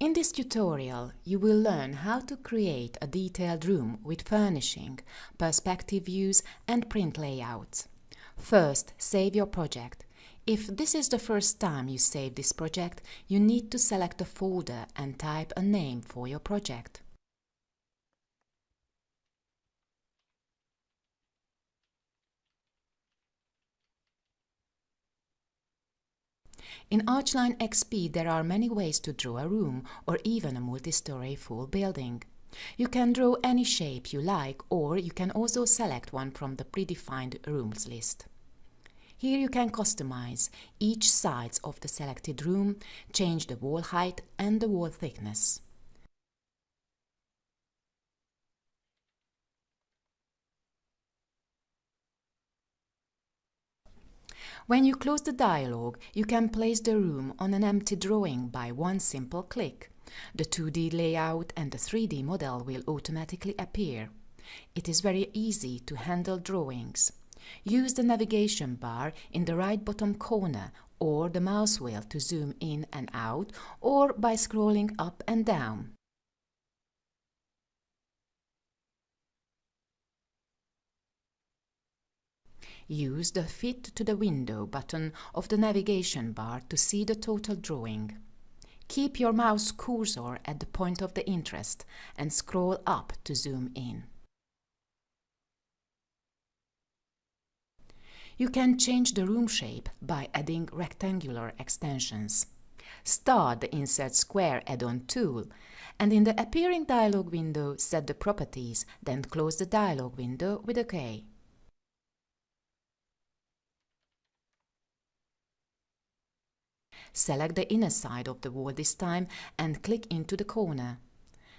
In this tutorial, you will learn how to create a detailed room with furnishing, perspective views and print layouts. First, save your project. If this is the first time you save this project, you need to select a folder and type a name for your project. In ARCHLine.XP there are many ways to draw a room or even a multi-story full building. You can draw any shape you like, or you can also select one from the predefined rooms list. Here you can customize each sides of the selected room, change the wall height and the wall thickness. When you close the dialog, you can place the room on an empty drawing by one simple click. The 2D layout and the 3D model will automatically appear. It is very easy to handle drawings. Use the navigation bar in the right bottom corner or the mouse wheel to zoom in and out, or by scrolling up and down. Use the Fit to the Window button of the navigation bar to see the total drawing. Keep your mouse cursor at the point of the interest and scroll up to zoom in. You can change the room shape by adding rectangular extensions. Start the Insert Square add-on tool, and in the appearing dialog window set the properties, then close the dialog window with OK. Select the inner side of the wall this time and click into the corner.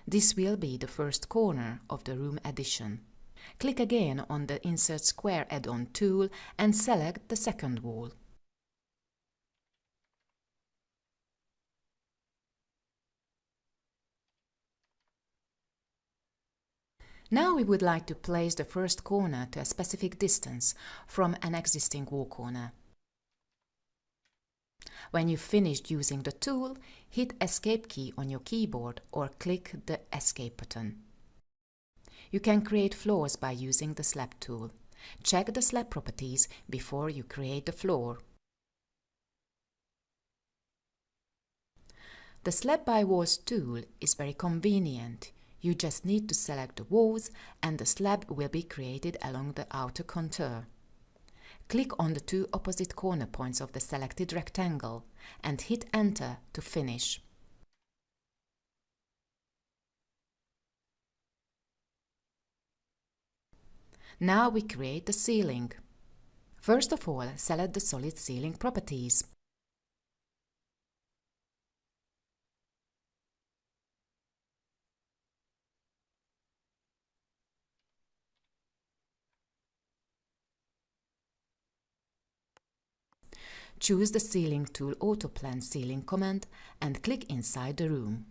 This will be the first corner of the room addition. Click again on the Insert Square add-on tool and select the second wall. Now we would like to place the first corner to a specific distance from an existing wall corner. When you've finished using the tool, hit Escape key on your keyboard or click the Escape button. You can create floors by using the Slab tool. Check the slab properties before you create the floor. The Slab by Walls tool is very convenient. You just need to select the walls and the slab will be created along the outer contour. Click on the two opposite corner points of the selected rectangle and hit Enter to finish. Now we create the ceiling. First of all, select the solid ceiling properties. Choose the Ceiling Tool Autoplan Ceiling command and click inside the room.